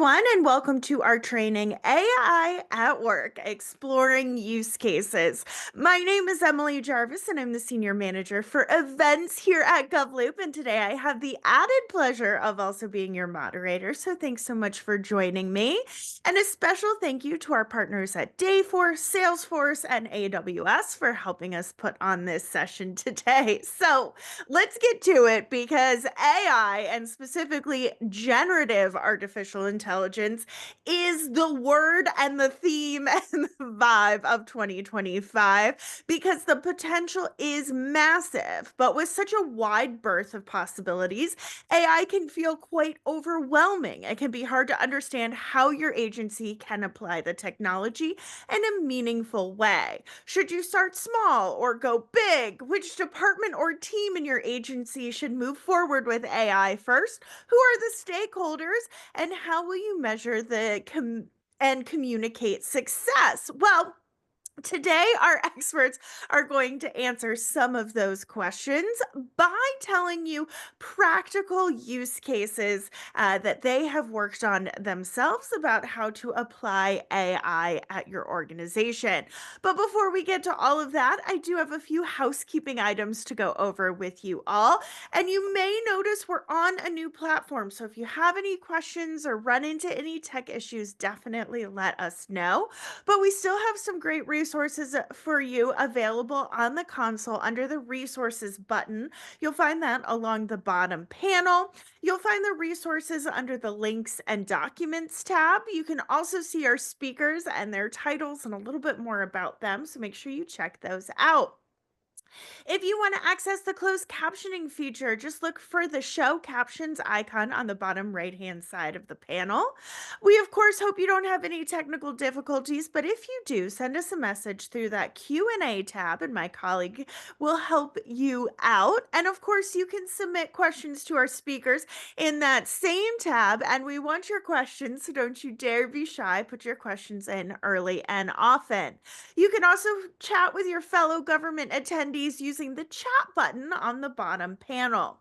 everyone, and welcome to our training AI at Work, exploring use cases. My name is Emily Jarvis, and I'm the Senior Manager for Events here at GovLoop. And today I have the added pleasure of also being your moderator. So thanks so much for joining me. And a special thank you to our partners at Dayforce, Salesforce, and AWS for helping us put on this session today. So let's get to it because AI, and specifically generative artificial intelligence, is the word and the theme and the vibe of 2025 because the potential is massive. But with such a wide berth of possibilities, AI can feel quite overwhelming. It can be hard to understand how your agency can apply the technology in a meaningful way. Should you start small or go big? Which department or team in your agency should move forward with AI first? Who are the stakeholders? And how will you measure and communicate success? Well, today, our experts are going to answer some of those questions by telling you practical use cases that they have worked on themselves about how to apply AI at your organization. But before we get to all of that, I do have a few housekeeping items to go over with you all. And you may notice we're on a new platform. So if you have any questions or run into any tech issues, definitely let us know. But we still have some great resources for you available on the console under the resources button. You'll find that along the bottom panel. You'll find the resources under the links and documents tab. You can also see our speakers and their titles and a little bit more about them. So make sure you check those out. If you want to access the closed captioning feature, just look for the show captions icon on the bottom right-hand side of the panel. We, of course, hope you don't have any technical difficulties, but if you do, send us a message through that Q&A tab, and my colleague will help you out. And of course, you can submit questions to our speakers in that same tab, and we want your questions, so don't you dare be shy. Put your questions in early and often. You can also chat with your fellow government attendees using the chat button on the bottom panel.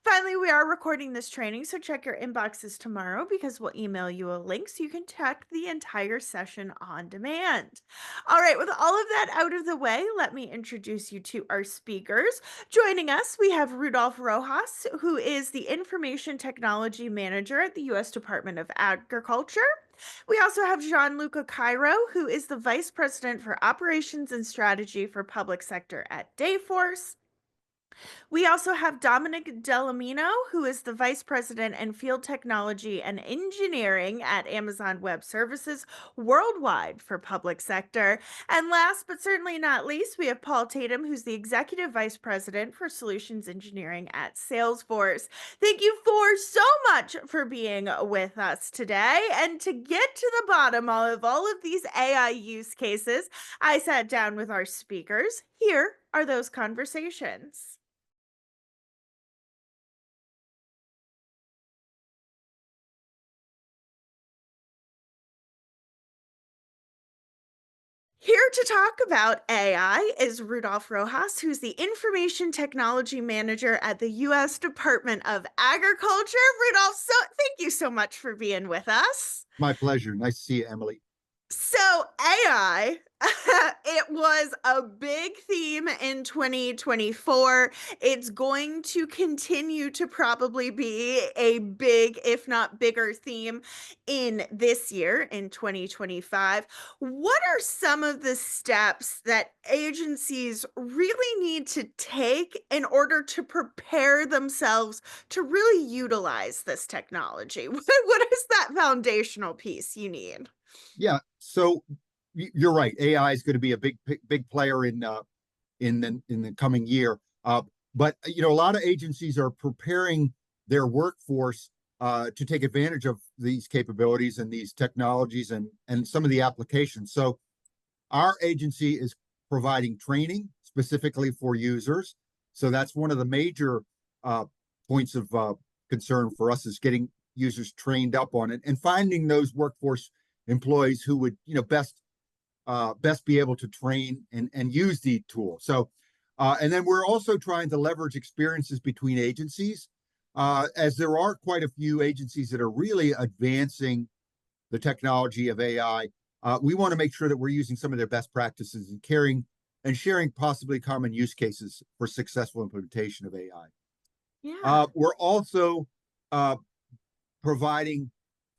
Finally, we are recording this training, so check your inboxes tomorrow because we'll email you a link so you can check the entire session on demand. All right, with all of that out of the way, let me introduce you to our speakers. Joining us, we have Rudolph Rojas, who is the Information Technology Manager at the U.S. Department of Agriculture. We also have Gianluca Cairo, who is the Vice President for Operations and Strategy for Public Sector at Dayforce. We also have Dominic Delamino, who is the Vice President and Field Technology and Engineering at Amazon Web Services worldwide for public sector. And last but certainly not least, we have Paul Tatum, who's the Executive Vice President for Solutions Engineering at Salesforce. Thank you so much for being with us today. And to get to the bottom of all of these AI use cases, I sat down with our speakers. Here are those conversations. Here to talk about AI is Rudolph Rojas, who's the Information Technology Manager at the U.S. Department of Agriculture. Rudolph, thank you so much for being with us. My pleasure. Nice to see you, Emily. So AI, it was a big theme in 2024. It's going to continue to probably be a big, if not bigger theme in this year, in 2025. What are some of the steps that agencies really need to take in order to prepare themselves to really utilize this technology? What is that foundational piece you need? Yeah, so you're right. AI is going to be a big player in the coming year. But a lot of agencies are preparing their workforce to take advantage of these capabilities and these technologies and some of the applications. So our agency is providing training specifically for users. So that's one of the major points of concern for us, is getting users trained up on it and finding those workforce employees who would best be able to train and use the tool. So and then we're also trying to leverage experiences between agencies, as there are quite a few agencies that are really advancing the technology of AI, we want to make sure that we're using some of their best practices and caring and sharing possibly common use cases for successful implementation of AI. Yeah. We're also uh, providing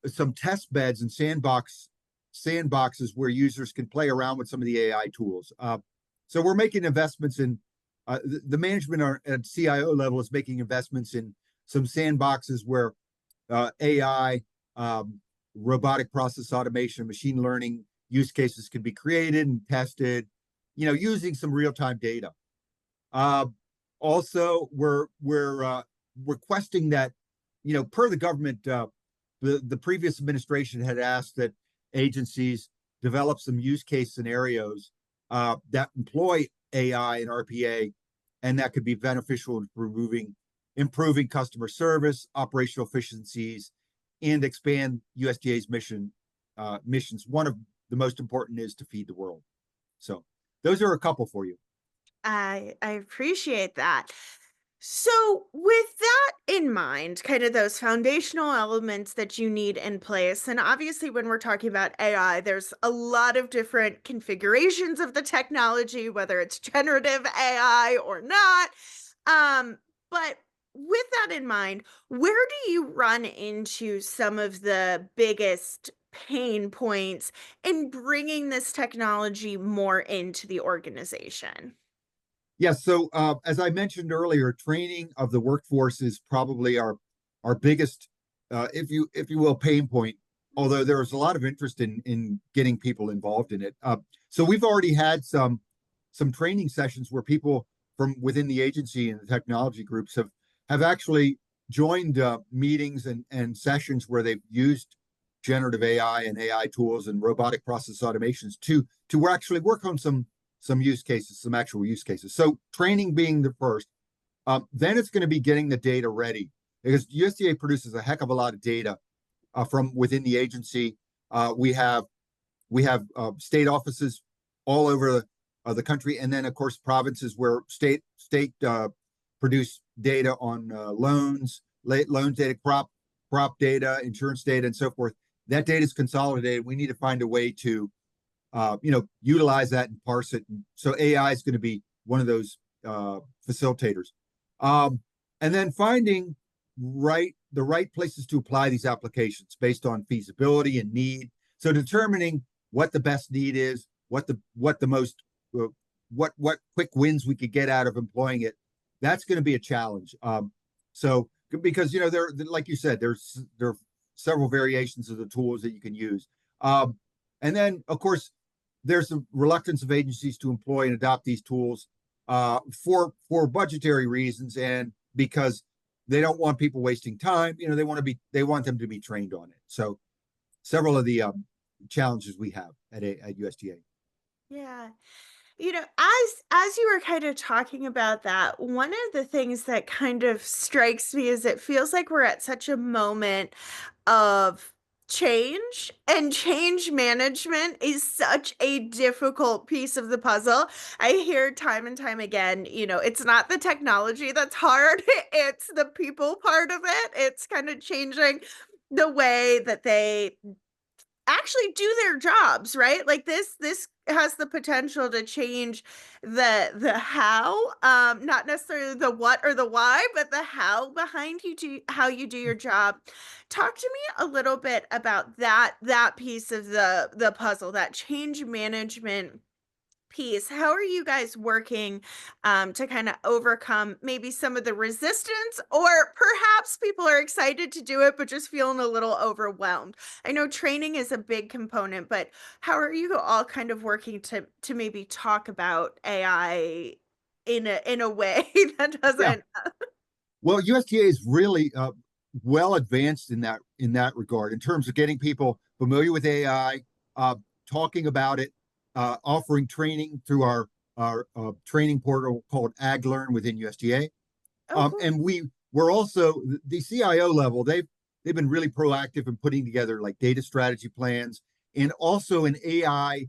some test beds and sandboxes where users can play around with some of the AI tools. So we're making investments in the management at CIO level is making investments in some sandboxes where AI, robotic process automation, machine learning use cases can be created and tested, using some real-time data. Uh, Also, we're requesting that, per the government, the previous administration had asked that agencies develop some use case scenarios that employ AI and RPA, and that could be beneficial in improving customer service, operational efficiencies, and expand USDA's missions. One of the most important is to feed the world. So those are a couple for you. I appreciate that. So, with that in mind, kind of those foundational elements that you need in place, and obviously, when we're talking about AI, there's a lot of different configurations of the technology, whether it's generative AI or not. But with that in mind, where do you run into some of the biggest pain points in bringing this technology more into the organization? Yes. So as I mentioned earlier, training of the workforce is probably our biggest, if you will, pain point. Although there is a lot of interest in getting people involved in it. So we've already had some training sessions where people from within the agency and the technology groups have actually joined meetings and sessions where they've used generative AI and AI tools and robotic process automations to actually work on some use cases, some actual use cases. So training being the first. Then it's going to be getting the data ready because USDA produces a heck of a lot of data from within the agency. We have state offices all over the country, and then of course provinces where state produce data on loans data, crop data, insurance data, and so forth. That data is consolidated. We need to find a way to utilize that and parse it. So AI is going to be one of those facilitators. And then finding the right places to apply these applications based on feasibility and need. So determining what the best need is, what the most what quick wins we could get out of employing it. That's going to be a challenge. So because there, like you said, there are several variations of the tools that you can use. And then of course there's a reluctance of agencies to employ and adopt these tools for budgetary reasons and because they don't want people wasting time. They want them to be trained on it. So several of the challenges we have at USDA. Yeah. As you were kind of talking about that, one of the things that kind of strikes me is it feels like we're at such a moment of change, and change management is such a difficult piece of the puzzle. I hear time and time again, it's not the technology that's hard, it's the people part of it. It's kind of changing the way that they actually do their jobs, right? Like this has the potential to change the how, not necessarily the what or the why, but the how behind how you do your job. Talk to me a little bit about that piece of the puzzle, that change management piece. How are you guys working to kind of overcome maybe some of the resistance, or perhaps people are excited to do it but just feeling a little overwhelmed? I know training is a big component, but how are you all kind of working to maybe talk about AI in a way that Yeah. doesn't Well, USDA is really well advanced in that regard in terms of getting people familiar with AI, uh, talking about it, offering training through our training portal called AgLearn within USDA. oh cool. And we're also the CIO level. They've been really proactive in putting together like data strategy plans and also an AI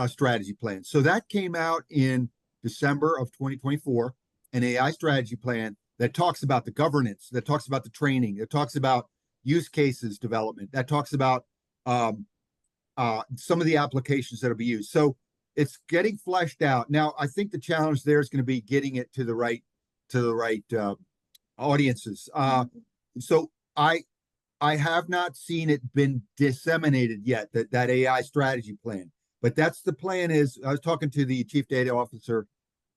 strategy plan. So that came out in December of 2024, an AI strategy plan that talks about the governance, that talks about the training, that talks about use cases development, that talks about um, some of the applications that'll be used. So it's getting fleshed out. Now, I think the challenge there is going to be getting it to the right audiences. Mhm. So I have not seen it been disseminated yet, that AI strategy plan. But that's the plan. Is I was talking to the chief data officer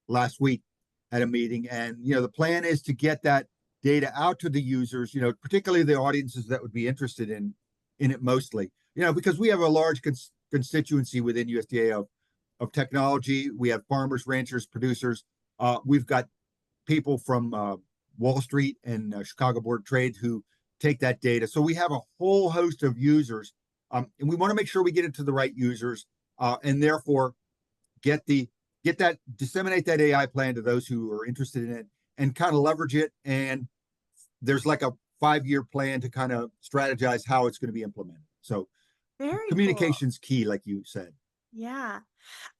last week at a meeting, and the plan is to get that data out to the users, particularly the audiences that would be interested in it mostly, because we have a large constituency within USDA of technology. We have farmers, ranchers, producers. We've got people from Wall Street and Chicago Board of Trade who take that data. So we have a whole host of users, and we want to make sure we get it to the right users, and therefore get the get that disseminate that AI plan to those who are interested in it, and kind of leverage it. And there's like a 5-year plan to kind of strategize how it's going to be implemented. So Very cool. communication's key, like you said. Yeah.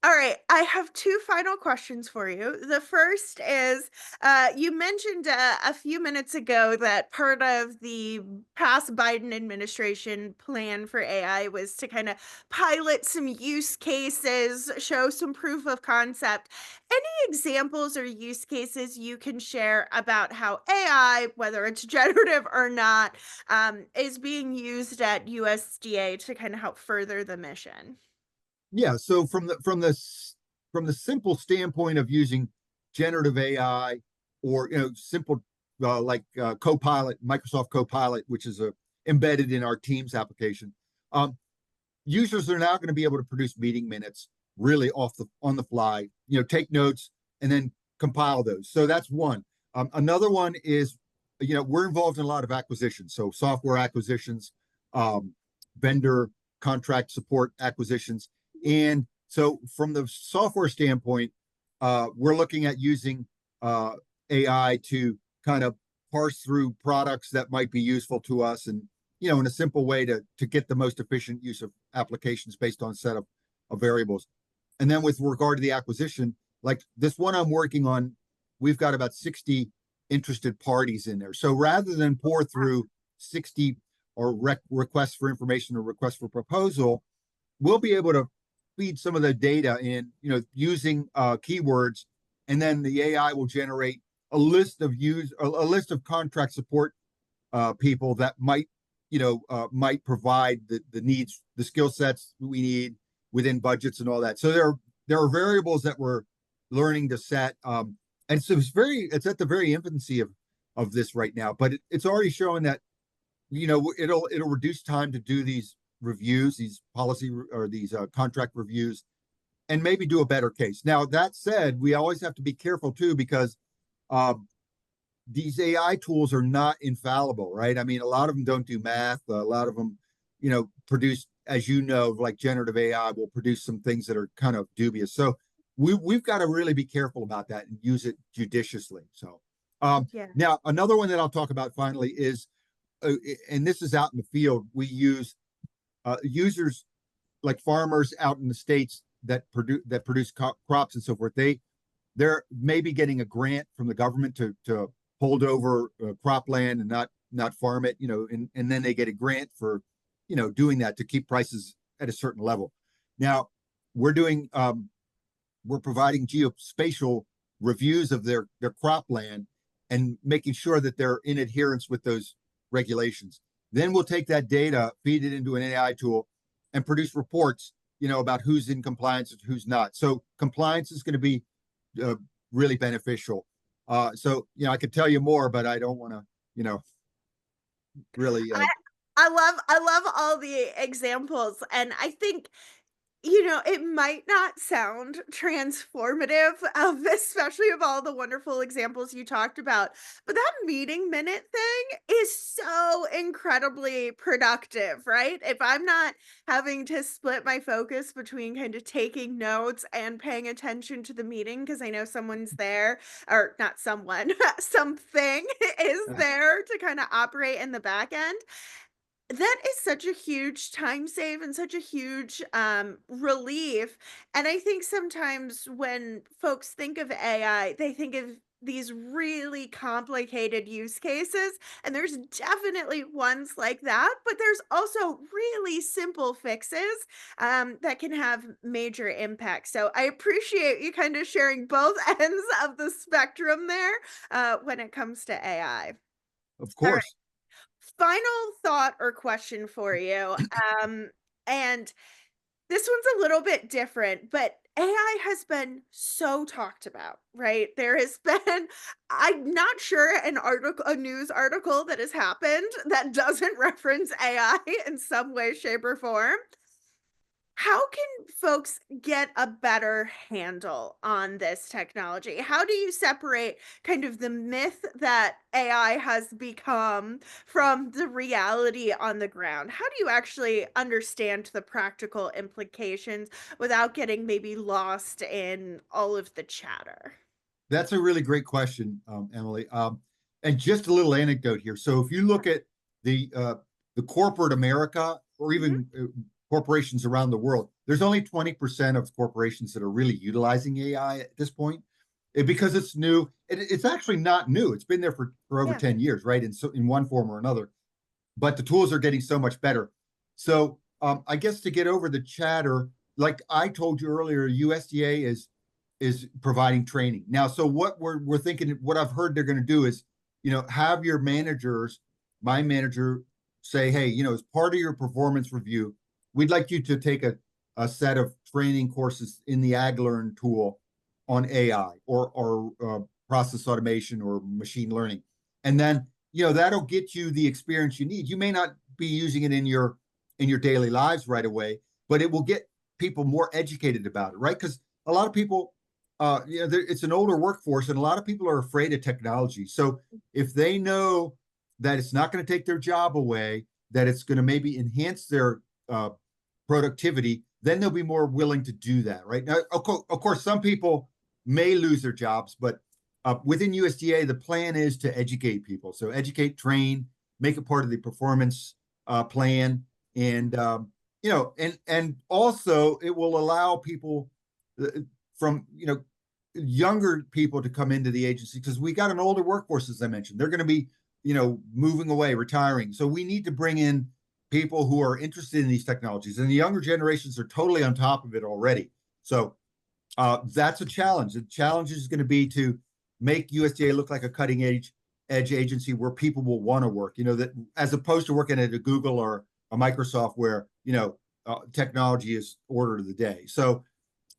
All right, I have two final questions for you. The first is you mentioned a few minutes ago that part of the past Biden administration plan for AI was to kind of pilot some use cases, show some proof of concept. Any examples or use cases you can share about how AI, whether it's generative or not, is being used at USDA to kind of help further the mission? Yeah. So from the simple standpoint of using generative AI, or simple Copilot, Microsoft Copilot, which is embedded in our Teams application. Users are now going to be able to produce meeting minutes really off the on the fly. Take notes and then compile those. So that's one. Another one is, we're involved in a lot of acquisitions, so software acquisitions, um, vendor contract support acquisitions, and so from the software standpoint, we're looking at using AI to kind of parse through products that might be useful to us, and in a simple way to get the most efficient use of applications based on a set of variables. And then with regard to the acquisition, like this one I'm working on, we've got about 60 interested parties in there. So rather than pour through 60 or requests for information or requests for proposal, we'll be able to feed some of the data in, using keywords, and then the AI will generate a list of contract support people that might provide the needs, the skill sets we need within budgets and all that. So there are variables that we're learning to set, and so it's at the very infancy of this right now, but it's already showing that it'll reduce time to do these reviews, these policy or these contract reviews, and maybe do a better case. Now that said, we always have to be careful too, because um, these AI tools are not infallible, right? I mean, a lot of them don't do math. A lot of them, produce, as like generative AI will produce some things that are kind of dubious. So we've got to really be careful about that and use it judiciously. So Yeah. now another one that I'll talk about finally is, and this is out in the field. We use users like farmers out in the states that produce crops and so forth. They're maybe getting a grant from the government to hold over cropland and not farm it, and then they get a grant for doing that to keep prices at a certain level. Now we're doing we're providing geospatial reviews of their cropland and making sure that they're in adherence with those regulations. Then we'll take that data, feed it into an AI tool, and produce reports, about who's in compliance and who's not. So compliance is going to be uh, really beneficial. So I could tell you more, but I don't want to, really. I love all the examples, and I think, it might not sound transformative, especially of all the wonderful examples you talked about, but that meeting minute thing is so incredibly productive, right? If I'm not having to split my focus between kind of taking notes and paying attention to the meeting because I know someone's there, or not someone, something is there to kind of operate in the back end. That is such a huge time save and such a huge, relief, and I think sometimes when folks think of AI, they think of these really complicated use cases, and there's definitely ones like that, but there's also really simple fixes that can have major impact. So I appreciate you kind of sharing both ends of the spectrum there when it comes to AI. Of All right, course. final thought or question for you. And this one's a little bit different, but AI has been so talked about, right? There has been, I'm not sure a news article that has happened that doesn't reference AI in some way, shape, or form. How can folks get a better handle on this technology? How do you separate kind of the myth that AI has become from the reality on the ground? How do you actually understand the practical implications without getting maybe lost in all of the chatter? That's a really great question, Emily. And just a little anecdote here. So if you look at the uh, the corporate America, or Mhm. even corporations around the world, there's only 20% of corporations that are really utilizing AI at this point. Because it's new. It's actually not new. It's been there for over Yeah. 10 years, right? In so in one form or another. But the tools are getting so much better. So I guess to get over the chatter, like I told you earlier, USDA is providing training now. So what we're thinking, what I've heard they're going to do is, have your managers, my manager, say, hey, as part of your performance review, we'd like you to take a set of training courses in the AgLearn tool on AI or process automation or machine learning, and then that'll get you the experience you need. You may not be using it in your daily lives right away, but it will get people more educated about it, right? Because a lot of people, it's an older workforce, and a lot of people are afraid of technology. So if they know that it's not going to take their job away, that it's going to maybe enhance their productivity, then they'll be more willing to do that, right? Now, of course, some people may lose their jobs, but within USDA, the plan is to educate people. So educate, train, make it part of the performance plan, and and also it will allow people from younger people to come into the agency, because we got an older workforce, as I mentioned. They're going to be moving away, retiring. So we need to bring in people who are interested in these technologies, and the younger generations are totally on top of it already. So that's a challenge. The challenge is going to be to make USDA look like a cutting edge agency where people will want to work. That as opposed to working at a Google or a Microsoft where technology is order of the day. So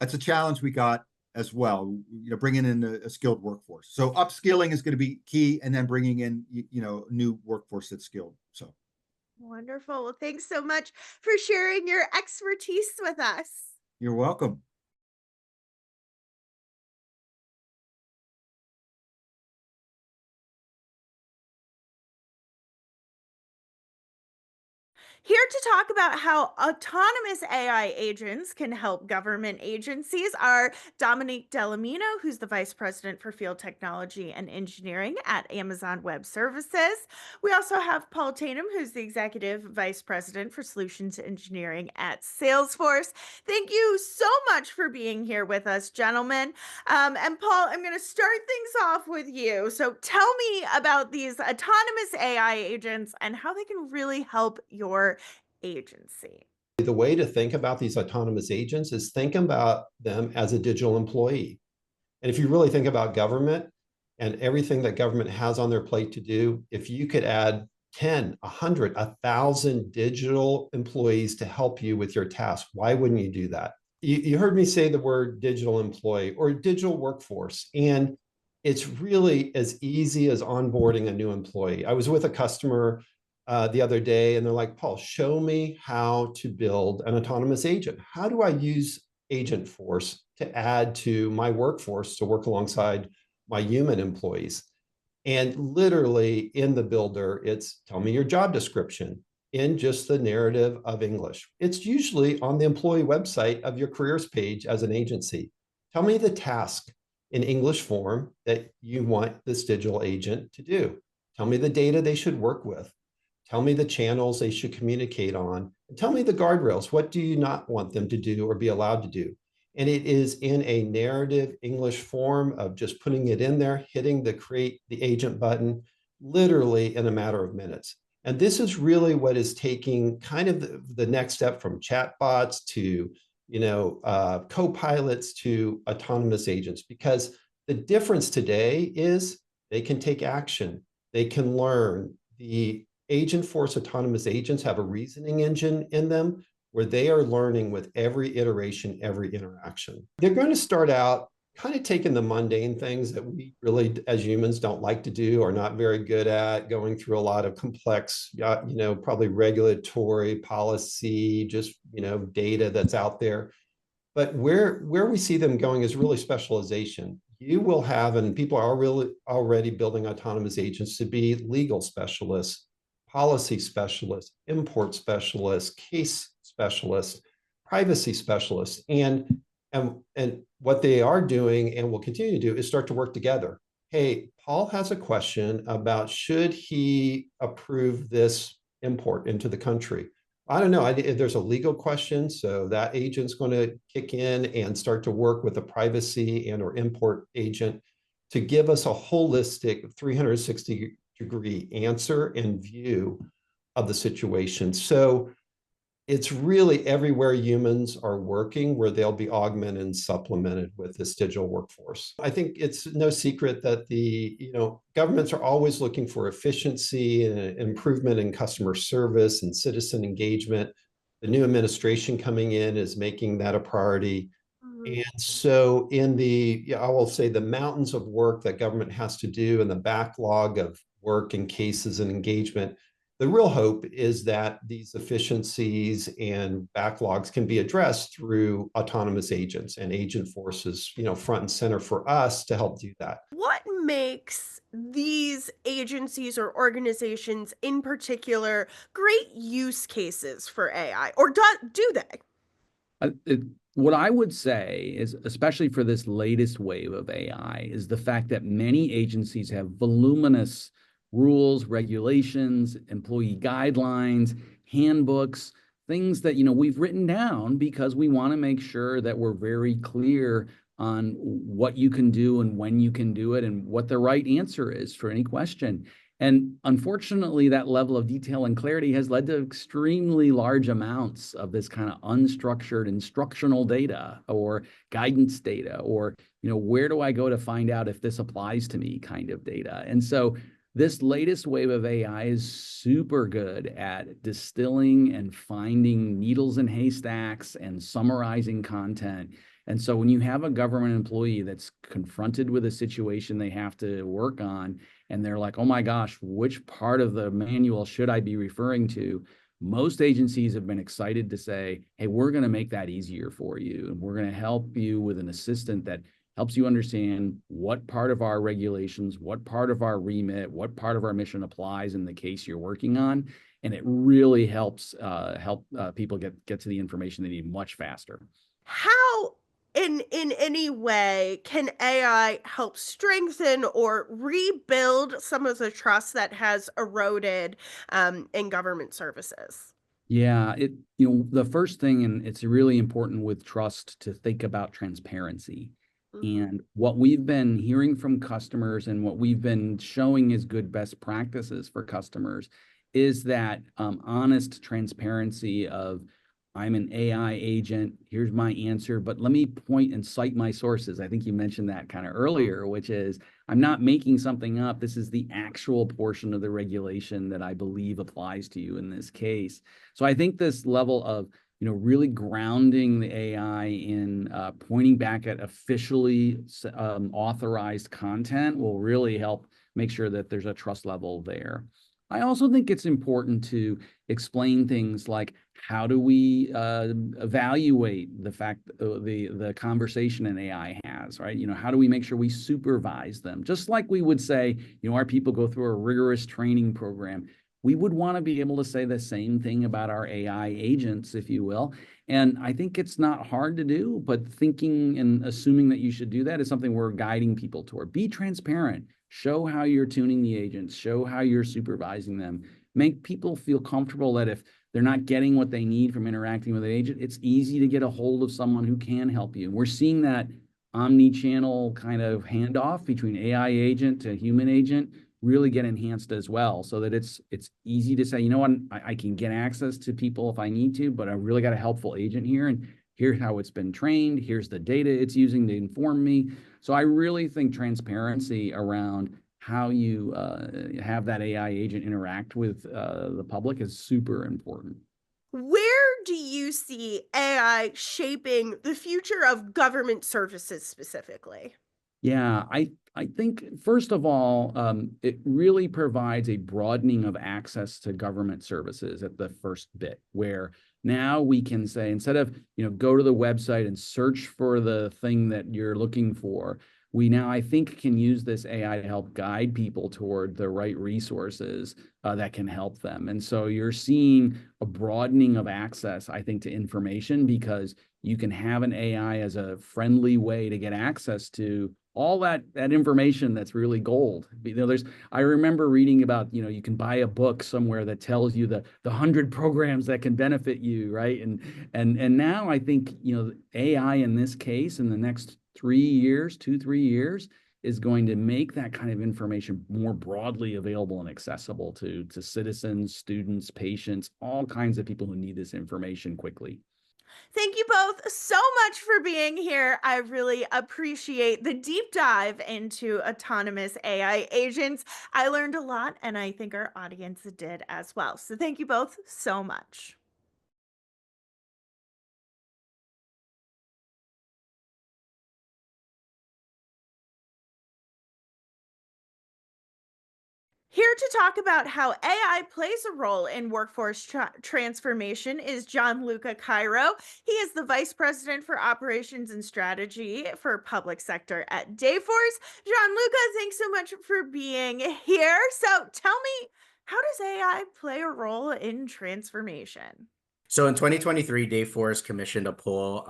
that's a challenge we got as well. Bringing in a skilled workforce. So upskilling is going to be key, and then bringing in new workforce that's skilled. So Wonderful. Well, thanks so much for sharing your expertise with us. you're welcome. Here to talk about how autonomous AI agents can help government agencies are Dominique Delamino, who's the Vice President for Field Technology and Engineering at Amazon Web Services. We also have Paul Tatum, who's the Executive Vice President for Solutions Engineering at Salesforce. Thank you so much for being here with us, gentlemen. And Paul, I'm going to start things off with you. So tell me about these autonomous AI agents and how they can really help your agency. The way to think about these autonomous agents is think about them as a digital employee. And if you really think about government and everything that government has on their plate to do, if you could add 10, 100, 1,000 digital employees to help you with your task, why wouldn't you do that? You heard me say the word digital employee or digital workforce, and it's really as easy as onboarding a new employee. I was with a customer the other day, and they're like, Paul, show me how to build an autonomous agent. How do I use Agent Force to add to my workforce to work alongside my human employees? And literally in the builder, it's tell me your job description in just the narrative of English. It's usually on the employee website of your careers page as an agency. Tell me the task in English form that you want this digital agent to do. Tell me the data they should work with. Tell me the channels they should communicate on. And tell me the guardrails. What do you not want them to do or be allowed to do? And it is in a narrative English form of just putting it in there, hitting the create the agent button, literally in a matter of minutes. And this is really what is taking kind of the next step from chatbots to co-pilots to autonomous agents, because the difference today is they can take action, they can learn. The agent force autonomous agents have a reasoning engine in them where they are learning with every iteration, every interaction. They're going to start out kind of taking the mundane things that we really, as humans, don't like to do or not very good at, going through a lot of complex, probably regulatory policy, just, data that's out there. But where we see them going is really specialization. You will have, and people are really already building autonomous agents to be legal specialists, policy specialists, import specialists, case specialists, privacy specialists, and what they are doing and will continue to do is start to work together. Hey, Paul has a question about should he approve this import into the country. I don't know. There's a legal question, so that agent's going to kick in and start to work with a privacy and or import agent to give us a holistic 360-degree answer and view of the situation. So it's really everywhere humans are working where they'll be augmented and supplemented with this digital workforce. I think it's no secret that governments are always looking for efficiency and improvement in customer service and citizen engagement. The new administration coming in is making that a priority. And so I will say the mountains of work that government has to do and the backlog of work and cases and engagement, the real hope is that these efficiencies and backlogs can be addressed through autonomous agents and agent forces, front and center for us to help do that. What makes these agencies or organizations in particular great use cases for AI? Or do they? What I would say is, especially for this latest wave of AI, is the fact that many agencies have voluminous rules, regulations, employee guidelines, handbooks, things that we've written down because we want to make sure that we're very clear on what you can do and when you can do it and what the right answer is for any question. And unfortunately, that level of detail and clarity has led to extremely large amounts of this kind of unstructured instructional data or guidance data, or, where do I go to find out if this applies to me kind of data. And so this latest wave of AI is super good at distilling and finding needles in haystacks and summarizing content. And so when you have a government employee that's confronted with a situation they have to work on, and they're like, oh my gosh, which part of the manual should I be referring to? Most agencies have been excited to say, hey, we're going to make that easier for you. And we're going to help you with an assistant that helps you understand what part of our regulations, what part of our remit, what part of our mission applies in the case you're working on. And it really helps people get to the information they need much faster. How in any way can AI help strengthen or rebuild some of the trust that has eroded in government services? Yeah, the first thing, and it's really important with trust to think about transparency. Mhm. And what we've been hearing from customers and what we've been showing as good best practices for customers is that honest transparency of, I'm an AI agent, here's my answer, but let me point and cite my sources. I think you mentioned that kind of earlier, which is I'm not making something up. This is the actual portion of the regulation that I believe applies to you in this case. So I think this level of really grounding the AI in pointing back at officially authorized content will really help make sure that there's a trust level there. I also think it's important to explain things like, how do we evaluate the fact the conversation an AI has, right? How do we make sure we supervise them? Just like we would say, our people go through a rigorous training program. We would want to be able to say the same thing about our AI agents, if you will. And I think it's not hard to do, but thinking and assuming that you should do that is something we're guiding people toward. Be transparent. Show how you're tuning the agents. Show how you're supervising them. Make people feel comfortable that if they're not getting what they need from interacting with an agent, it's easy to get a hold of someone who can help you. We're seeing that omni-channel kind of handoff between AI agent to human agent really get enhanced as well, so that it's easy to say, you know what, I can get access to people if I need to, but I really got a helpful agent here, and here's how it's been trained, here's the data it's using to inform me. So I really think transparency around how you have that AI agent interact with the public is super important. Where do you see AI shaping the future of government services specifically? Yeah, I think first of all, it really provides a broadening of access to government services at the first bit, where now we can say, instead of, go to the website and search for the thing that you're looking for, we now, I think, can use this AI to help guide people toward the right resources that can help them. And so you're seeing a broadening of access, I think, to information, because you can have an AI as a friendly way to get access to all that information that's really gold. I remember reading about, you can buy a book somewhere that tells you the 100 programs that can benefit you, right? And now I think, AI in this case, in the next 2-3 years, is going to make that kind of information more broadly available and accessible to citizens, students, patients, all kinds of people who need this information quickly. Thank you both so much for being here. I really appreciate the deep dive into autonomous AI agents. I learned a lot, and I think our audience did as well. So, thank you both so much. Here to talk about how AI plays a role in workforce transformation is Gianluca Cairo. He is the Vice President for Operations and Strategy for Public Sector at Dayforce. Gianluca, thanks so much for being here. So tell me, how does AI play a role in transformation? So in 2023, Dayforce commissioned a poll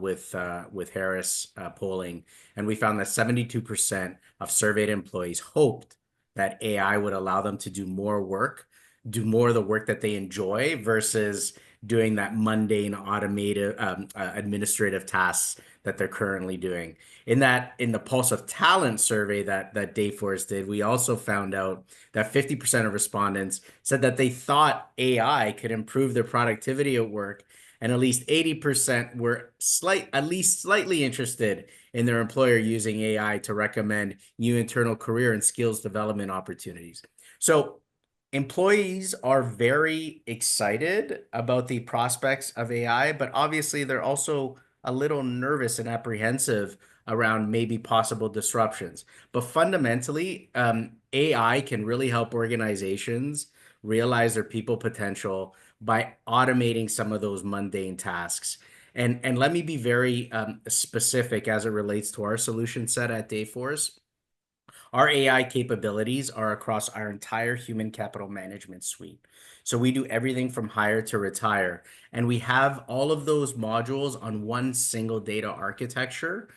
with Harris polling, and we found that 72% of surveyed employees hoped that AI would allow them to do more work, do more of the work that they enjoy versus doing that mundane automated administrative tasks that they're currently doing. In the Pulse of Talent survey that Dayforce did, we also found out that 50% of respondents said that they thought AI could improve their productivity at work, and at least 80% were at least slightly interested in their employer using AI to recommend new internal career and skills development opportunities. So employees are very excited about the prospects of AI, but obviously they're also a little nervous and apprehensive around maybe possible disruptions. But fundamentally, AI can really help organizations realize their people potential by automating some of those mundane tasks. And let me be very specific as it relates to our solution set at Dayforce. Our AI capabilities are across our entire human capital management suite. So we do everything from hire to retire, and we have all of those modules on one single data architecture,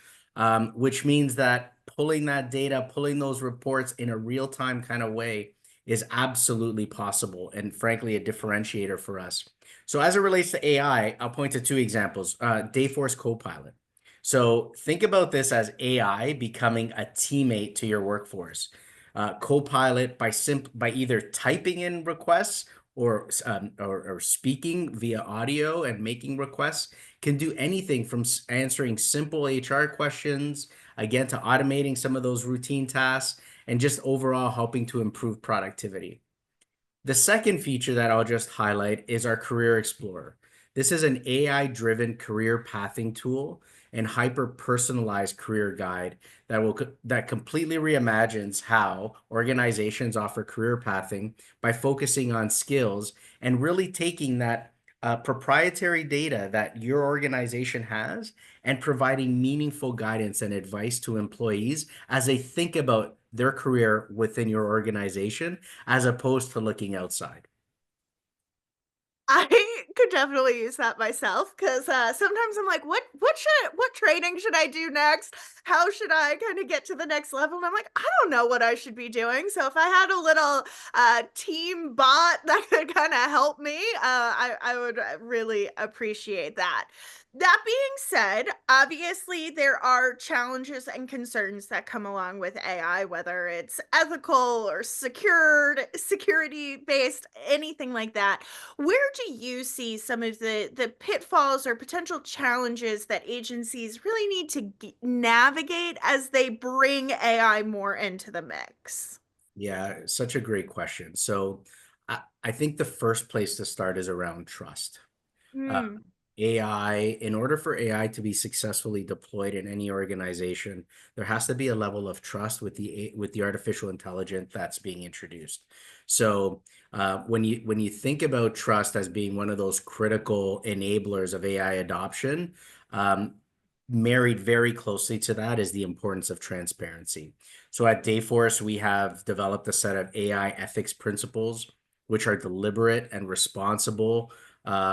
which means that pulling that data, pulling those reports in a real-time kind of way is absolutely possible, and frankly, a differentiator for us. So as it relates to AI, I'll point to two examples. Dayforce Copilot. So think about this as AI becoming a teammate to your workforce. Copilot, by either typing in requests or speaking via audio and making requests, can do anything from answering simple HR questions, again, to automating some of those routine tasks, and just overall helping to improve productivity. The second feature that I'll just highlight is our Career Explorer. This is an AI-driven career pathing tool and hyper-personalized career guide that completely reimagines how organizations offer career pathing by focusing on skills and really taking that proprietary data that your organization has and providing meaningful guidance and advice to employees as they think about their career within your organization, as opposed to looking outside. I could definitely use that myself because sometimes I'm like, what training should I do next? How should I kind of get to the next level? And I'm like, I don't know what I should be doing. So if I had a little team bot that could kind of help me, I would really appreciate that. That being said, obviously there are challenges and concerns that come along with AI, whether it's ethical or security based, anything like that. Where do you see some of the pitfalls or potential challenges that agencies really need to navigate as they bring AI more into the mix? Yeah, such a great question. So I think the first place to start is around trust. Uh, Mm, AI, in order for AI to be successfully deployed in any organization, there has to be a level of trust with the artificial intelligence that's being introduced. So when you think about trust as being one of those critical enablers of AI adoption, um, married very closely to that is the importance of transparency. So at Dayforce, we have developed a set of AI ethics principles, which are deliberate and responsible,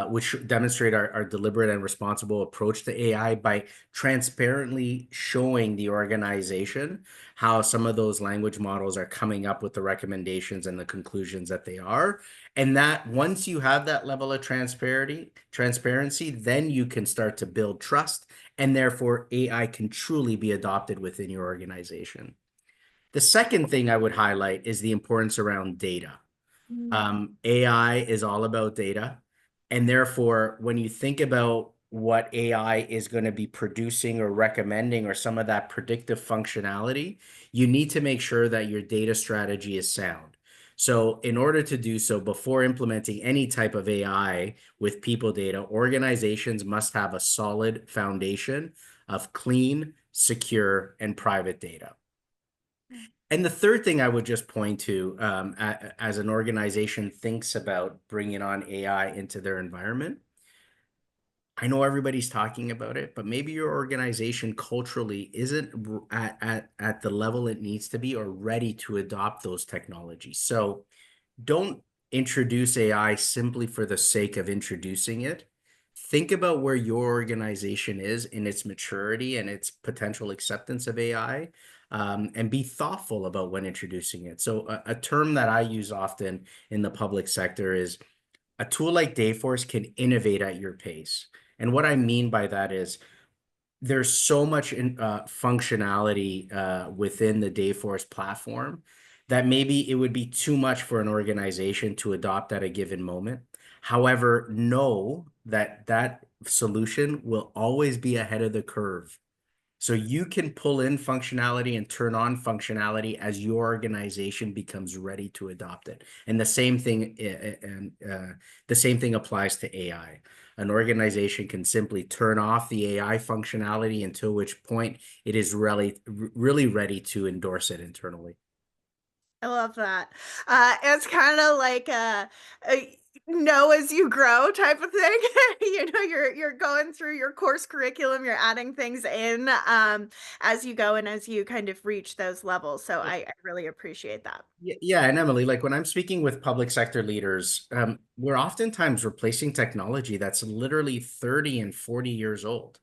which demonstrate our deliberate and responsible approach to AI by transparently showing the organization how some of those language models are coming up with the recommendations and the conclusions that they are. And that once you have that level of transparency, then you can start to build trust, and therefore AI can truly be adopted within your organization. The second thing I would highlight is the importance around data. mm, AI is all about data. And therefore, when you think about what AI is going to be producing or recommending or some of that predictive functionality, you need to make sure that your data strategy is sound. So, in order to do so, before implementing any type of AI with people data, organizations must have a solid foundation of clean, secure, and private data. And the third thing I would just point to, as an organization thinks about bringing on AI into their environment, I know everybody's talking about it, but maybe your organization culturally isn't at the level it needs to be or ready to adopt those technologies. So don't introduce AI simply for the sake of introducing it. Think about where your organization is in its maturity and its potential acceptance of AI, and be thoughtful about when introducing it. So, a term that I use often in the public sector is a tool like Dayforce can innovate at your pace. And what I mean by that is there's so much functionality within the Dayforce platform that maybe it would be too much for an organization to adopt at a given moment. However, know that that solution will always be ahead of the curve. So you can pull in functionality and turn on functionality as your organization becomes ready to adopt it. And the same thing applies to AI. An organization can simply turn off the AI functionality until which point it is really ready to endorse it internally. I love that. It's kind of like a know as you grow type of thing. You're going through your course curriculum, you're adding things in as you go and as you kind of reach those levels. So I really appreciate that. Yeah, and Emily, like when I'm speaking with public sector leaders, we're oftentimes replacing technology that's literally 30 and 40 years old.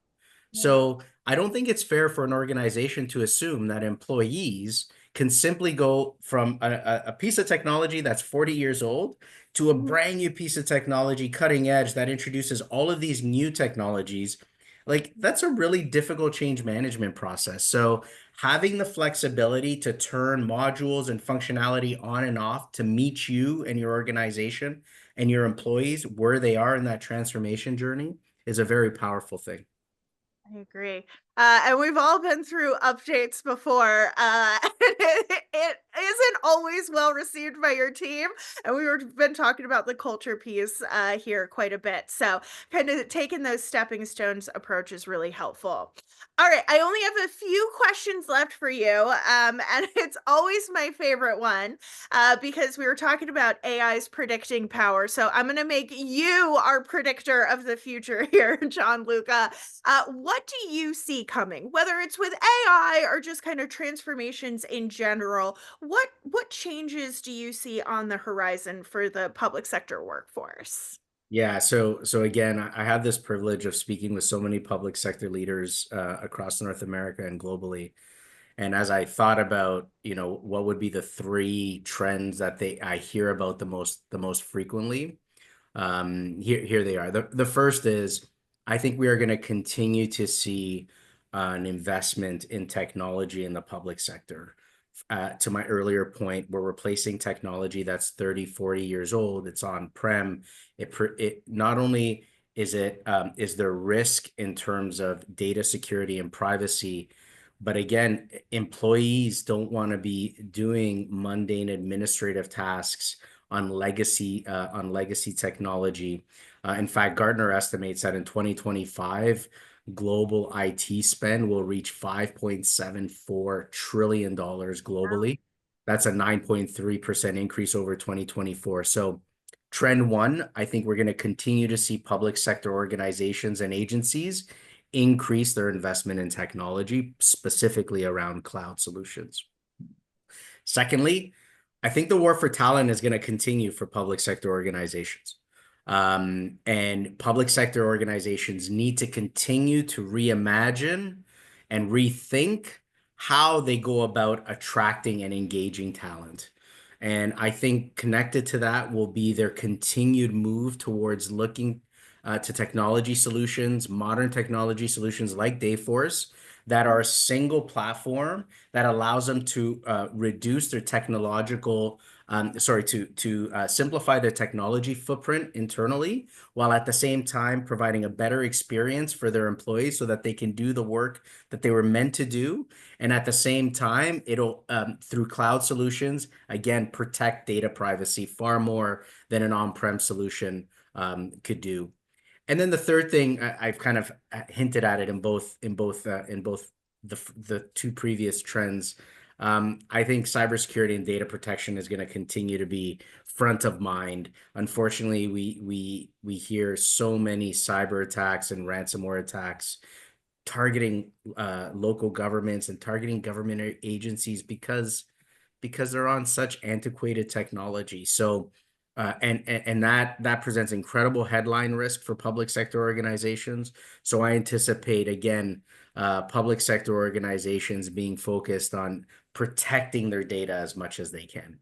Yeah. So I don't think it's fair for an organization to assume that employees can simply go from a piece of technology that's 40 years old to a Mhm. brand new piece of technology, cutting edge, that introduces all of these new technologies. Like that's a really difficult change management process. So having the flexibility to turn modules and functionality on and off to meet you and your organization and your employees where they are in that transformation journey is a very powerful thing. I agree. And we've all been through updates before. It isn't always well received by your team. And been talking about the culture piece here quite a bit. So, kind of taking those stepping stones approach is really helpful. All right. I only have a few questions left for you. And it's always my favorite one because we were talking about AI's predicting power. So, I'm going to make you our predictor of the future here, John Luca. What do you see coming? Whether it's with AI or just kind of transformations in general, what changes do you see on the horizon for the public sector workforce? Yeah, so again, I had this privilege of speaking with so many public sector leaders across North America and globally. And as I thought about, what would be the three trends that I hear about the most frequently, here they are. The first is, I think we are going to continue to see an investment in technology in the public sector. To my earlier point, we're replacing technology that's 30, 40 years old. It's on-prem. It not only is there risk in terms of data security and privacy, but again, employees don't want to be doing mundane administrative tasks on legacy technology. In fact, Gartner estimates that in 2025, global IT spend will reach $5.74 trillion globally. That's a 9.3% increase over 2024. So trend one, I think we're going to continue to see public sector organizations and agencies increase their investment in technology, specifically around cloud solutions. Secondly, I think the war for talent is going to continue for public sector organizations. And public sector organizations need to continue to reimagine and rethink how they go about attracting and engaging talent. And I think connected to that will be their continued move towards looking to technology solutions, modern technology solutions like Dayforce, that are a single platform that allows them to reduce their simplify their technology footprint internally, while at the same time providing a better experience for their employees so that they can do the work that they were meant to do. And at the same time, it'll, through cloud solutions, again, protect data privacy far more than an on-prem solution could do. And then the third thing, I've kind of hinted at it in both the two previous trends. I think cybersecurity and data protection is going to continue to be front of mind. Unfortunately, we hear so many cyber attacks and ransomware attacks targeting local governments and targeting government agencies because they're on such antiquated technology. So and that presents incredible headline risk for public sector organizations. So I anticipate, again, public sector organizations being focused on protecting their data as much as they can.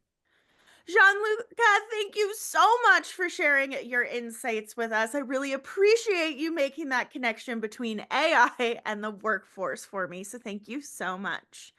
Gianluca, thank you so much for sharing your insights with us. I really appreciate you making that connection between AI and the workforce for me. So thank you so much.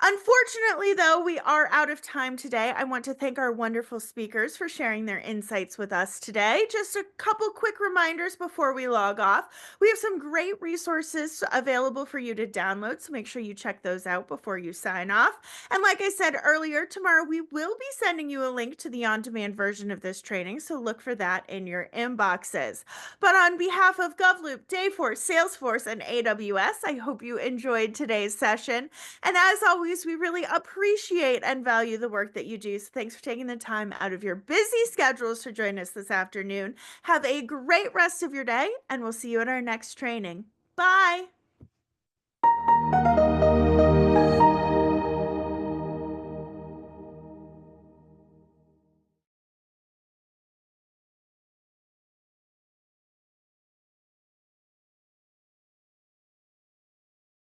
Unfortunately, though, we are out of time today. I want to thank our wonderful speakers for sharing their insights with us today. Just a couple quick reminders before we log off. We have some great resources available for you to download, so make sure you check those out before you sign off. And like I said earlier, tomorrow we will be sending you a link to the on-demand version of this training, so look for that in your inboxes. But on behalf of GovLoop, Dayforce, Salesforce, and AWS, I hope you enjoyed today's session. And as always, we really appreciate and value the work that you do. So thanks for taking the time out of your busy schedules to join us this afternoon. Have a great rest of your day, and we'll see you at our next training. Bye.